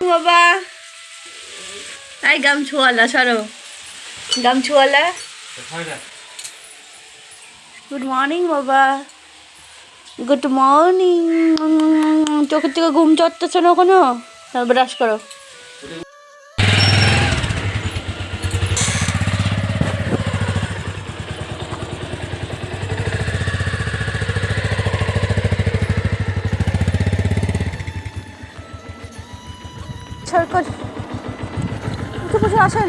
বাবা আই গামছুয়ালা সরো গামছুয়ালা good morning বাবা গুড মর্নিং চোখের থেকে ঘুম চড়তেছে না কোনো ব্রাশ করো সরকার উঠে বসে আসেন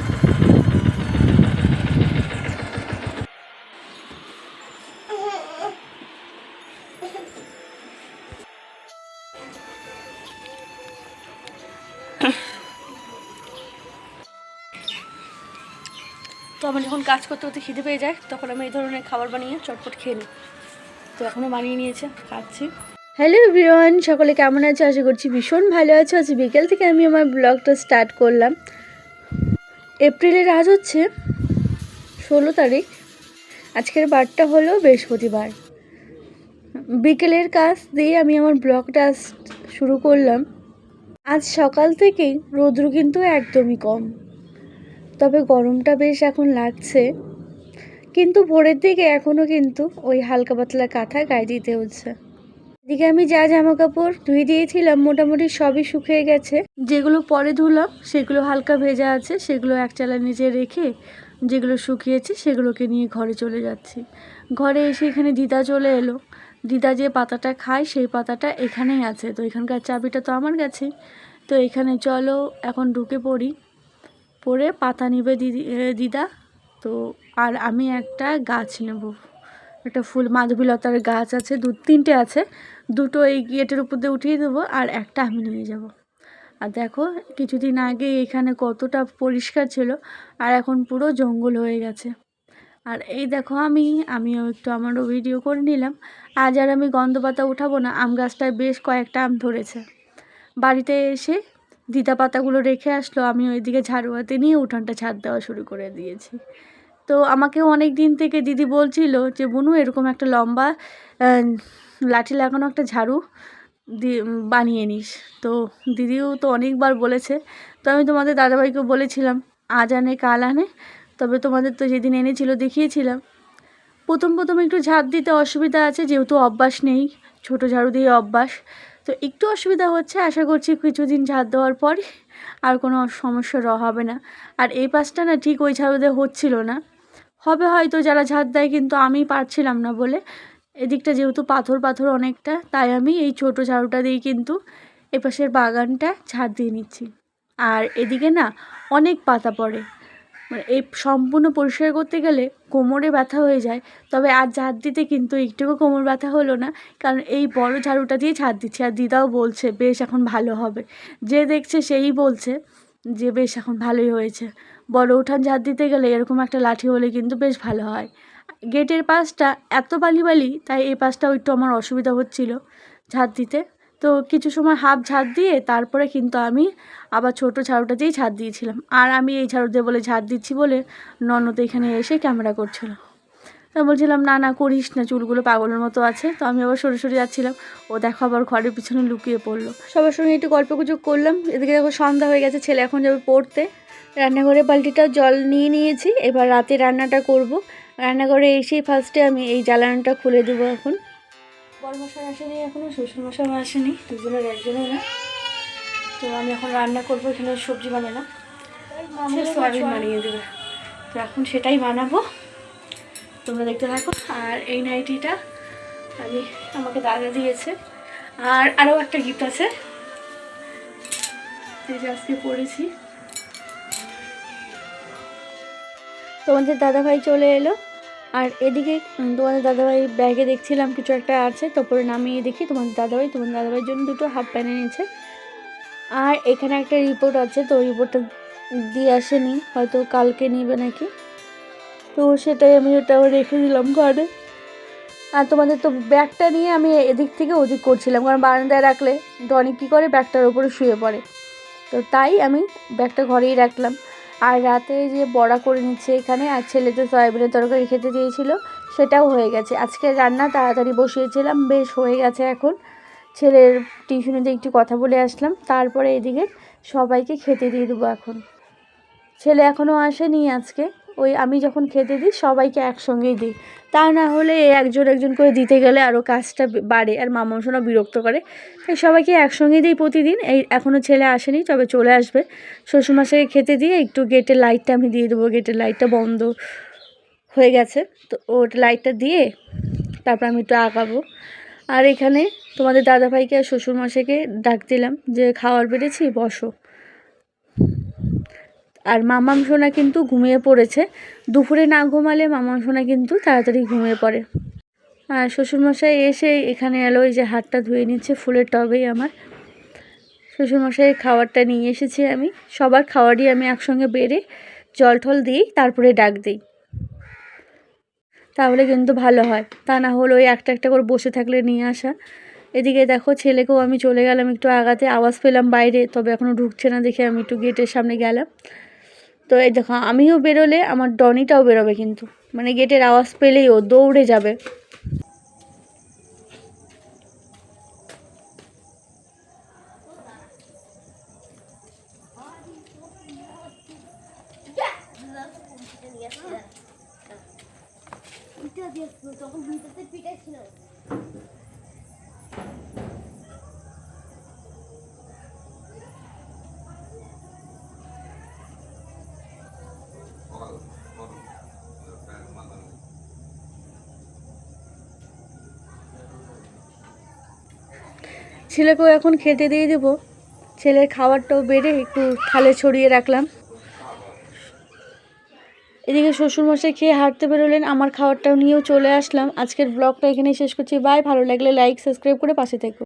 তো আমার যখন কাজ করতে করতে খিদে পেয়ে যায় তখন আমি এই ধরনের খাবার বানিয়ে চটপট খেয়ে নিই তো এখনও বানিয়ে নিয়েছে খাচ্ছি হ্যালো এভরিওয়ান সকলে কেমন আছে আশা করছি ভীষণ ভালো আছে আজ বিকেল থেকে আমি আমার ব্লগটা স্টার্ট করলাম এপ্রিলের আজ হচ্ছে 16 তারিখ আজকের বারটা হলো বৃহস্পতিবার বিকেলের কাজ দিয়ে আমি আমার ব্লগটা শুরু করলাম আজ সকাল থেকেই রৌদ্র কিন্তু একদমই কম তবে গরমটা বেশ এখন লাগছে কিন্তু ভোরের দিকে এখনও কিন্তু ওই হালকা পাতলা কাঁথা গায়ে দিতে হচ্ছে এদিকে আমি যা জামা কাপড় ধুয়ে দিয়েছিলাম মোটামুটি সবই শুকিয়ে গেছে যেগুলো পরে ধুলাম সেগুলো হালকা ভেজা আছে সেগুলো এক চালা নিচে রেখে যেগুলো শুকিয়েছে সেগুলোকে নিয়ে ঘরে চলে যাচ্ছি ঘরে এসে এখানে দিদা চলে এলো দিদা যে পাতাটা খায় সেই পাতাটা এখানেই আছে তো এখানকার চাবিটা তো আমার কাছে তো এখানে চলো এখন ঢুকে পড়ি পরে পাতা নিবে দিদা তো আর আমি একটা গাছ নেব একটা ফুল মাধবীলতার গাছ আছে 2-3টে আছে দুটো এই গেটের উপর দিয়ে উঠিয়ে দেবো আর একটা আমি নিয়ে যাব আর দেখো কিছুদিন আগে এখানে কতটা পরিষ্কার ছিল আর এখন পুরো জঙ্গল হয়ে গেছে আর এই দেখো আমিও একটু আমারও ভিডিও করে নিলাম আজ আর আমি গন্ধ পাতা উঠাবো না আম গাছটায় বেশ কয়েকটা আম ধরেছে বাড়িতে এসে দিদা পাতাগুলো রেখে আসলো আমি ওইদিকে ঝাড়ু হাতে নিয়ে উঠানটা ছাদ দেওয়া শুরু করে দিয়েছি তো আমাকেও অনেক দিন থেকে দিদি বলছিল যে বুনু এরকম একটা লম্বা লাঠি লাগানো একটা ঝাড়ু বানিয়ে নিস তো দিদিও তো অনেকবার বলেছে তো আমি তোমাদের দাদাভাইকে বলেছিলাম আজ আনে কাল আনে তবে তোমাদের তো যেদিন এনেছিল দেখিয়েছিলাম প্রথম একটু ঝাড় দিতে অসুবিধা আছে যেহেতু অভ্যাস নেই ছোট ঝাড়ু দিয়ে অভ্যাস তো একটু অসুবিধা হচ্ছে আশা করছি কিছুদিন ঝাড় দেওয়ার পরই আর কোনো সমস্যা হবে না আর এই পাশটা না ঠিক ওই ঝাড়ু দিয়ে হচ্ছিল না হবে হয়তো যারা ঝাড় দেয় কিন্তু আমি পারছিলাম না বলে এদিকটা যেহেতু পাথর অনেকটা তাই আমি এই ছোট ঝাড়ুটা দিয়ে কিন্তু এপাশের বাগানটা ঝাড় দিয়ে নিচ্ছি আর এদিকে না অনেক পাতা পড়ে মানে এই সম্পূর্ণ পরিষ্কার করতে গেলে কোমরে ব্যথা হয়ে যায় তবে আজ ঝাড় দিতে কিন্তু একটুকু কোমর ব্যথা হলো না কারণ এই বড় ঝাড়ুটা দিয়ে ঝাড় দিচ্ছি আর দিদাও বলছে বেশ এখন ভালো হবে যে দেখছে সেই বলছে যে বেশ এখন ভালোই হয়েছে বড় উঠান ঝাড় দিতে গেলে এরকম একটা লাঠি হলে কিন্তু বেশ ভালো হয় গেটের পাশটা এত বালি তাই এই পাশটাও একটু আমার অসুবিধা হচ্ছিল ঝাড় দিতে তো কিছু সময় হাফ ঝাড় দিয়ে তারপরে কিন্তু আমি আবার ছোট ঝাড়ুটা দিয়েই ঝাড় দিয়েছিলাম আর আমি এই ঝাড়ু দিয়ে বলে ঝাড় দিচ্ছি বলে ননদ এখানে এসে ক্যামেরা করছিল তা বলছিলাম না করিস না চুলগুলো পাগলের মতো আছে তো আমি আবার সরে যাচ্ছিলাম ও দেখো আবার ঘরের পিছনে লুকিয়ে পড়লো সবার সঙ্গে একটু গল্পগুজব করলাম এদিকে দেখো সন্ধ্যা হয়ে গেছে ছেলে এখন যাবে পড়তে রান্নাঘরে বালতিটা জল নিয়ে নিয়েছি এবার রাতে রান্নাটা করব রান্নাঘরে এসেই ফার্স্টে আমি এই জ্বালানোটা খুলে দেবো এখন বড় মশাই আসেনি এখনও শ্বশুরমশাই আসেনি দুজনের একজনের না তো আমি এখন রান্না করবো এখানে সবজি বানালাম সয়াবিন বানিয়ে দেবে তো এখন সেটাই বানাবো তোমরা দেখতে থাকো আর এই নাইটিটা আমাকে দাদা দিয়েছে আর আরও একটা গিফট আছে এই যে আজকে পড়েছি তোমাদের দাদাভাই চলে এলো আর এদিকে তোমাদের দাদাভাই ব্যাগে দেখছিলাম কিছু একটা আছে তারপরে নামিয়ে দেখি তোমাদের দাদাভাইয়ের জন্য দুটো হাফ প্যান্ট এনেছে আর এখানে একটা রিপোর্ট আছে তো রিপোর্টটা দিয়ে আসেনি হয়তো কালকে নিবে নাকি তো সেটাই আমি ওটাও রেখে দিলাম ঘরে আর তোমাদের তো ব্যাগটা নিয়ে আমি এদিক থেকে ওদিক করছিলাম কারণ বারান্দায় রাখলে টনি কী করে ব্যাগটার ওপরে শুয়ে পড়ে তো তাই আমি ব্যাগটা ঘরেই রাখলাম আর রাতে যে বড়া করে নিচ্ছে এখানে আর ছেলেতে সয়াবিনের তরকারি খেতে দিয়েছিল সেটাও হয়ে গেছে আজকে রান্না তাড়াতাড়ি বসিয়েছিলাম বেশ হয়ে গেছে এখন ছেলের টিউশনে দিয়ে একটু কথা বলে আসলাম, তারপরে এদিকে সবাইকে খেতে দিয়ে দেবো। এখন ছেলে এখনও আসেনি আজকে, ওই আমি যখন খেতে দিই সবাইকে একসঙ্গেই দিই, তা না হলে একজন একজন করে দিতে গেলে আরও কাজটা বাড়ে আর মামাশোনা বিরক্ত করে, তাই সবাইকে একসঙ্গেই দিই প্রতিদিন। এই এখনও ছেলে আসেনি, তবে চলে আসবে। শ্বশুরমশাইকে খেতে দিয়ে একটু গেটের লাইটটা আমি দিয়ে দেবো, গেটের লাইটটা বন্ধ হয়ে গেছে, তো ওর লাইটটা দিয়ে তারপর আমি একটু আঁকাবো। আর এখানে তোমাদের দাদাভাইকে আর শ্বশুরমশাইকে ডাক দিলাম যে খাওয়ার বেড়েছি, বসো। আর মামাম সোনা কিন্তু ঘুমিয়ে পড়েছে, দুপুরে না ঘুমালে মামাম সোনা কিন্তু তাড়াতাড়ি ঘুমিয়ে পড়ে। আর শ্বশুরমশাই এসে এখানে এলো, এই যে হাতটা ধুয়ে নিচ্ছে ফুলের টবেই আমার। শ্বশুরমশাইয়ের খাবারটা নিয়ে এসেছি আমি, সবার খাবারই আমি একসঙ্গে বেড়ে জল টল দিই, তারপরে ডাক দিই, তাহলে কিন্তু ভালো হয়। তা না হলে ওই একটা একটা করে বসে থাকলে নিয়ে আসা। এদিকে দেখো ছেলেকেও আমি চলে গেলাম একটু আগাতে, আওয়াজ পেলাম বাইরে, তবে এখনও ঢুকছে না দেখে আমি একটু গেটের সামনে গেলাম। তো এই দেখো আমিও বেরোলে আমার ডনিটাও বেরোবে, কিন্তু মানে গেটের আওয়াজ পেলেই ও দৌড়ে যাবে। ছেলেকেও এখন খেতে দিয়ে দেবো, ছেলের খাবারটাও বেড়ে একটু থালে ছড়িয়ে রাখলাম। এদিকে শ্বশুরমশাই খেয়ে হাঁটতে বেরোলেন, আমার খাবারটাও নিয়েও চলে আসলাম। আজকের ব্লগটা এখানেই শেষ করছি, বাই। ভালো লাগলে লাইক সাবস্ক্রাইব করে পাশে থেকো।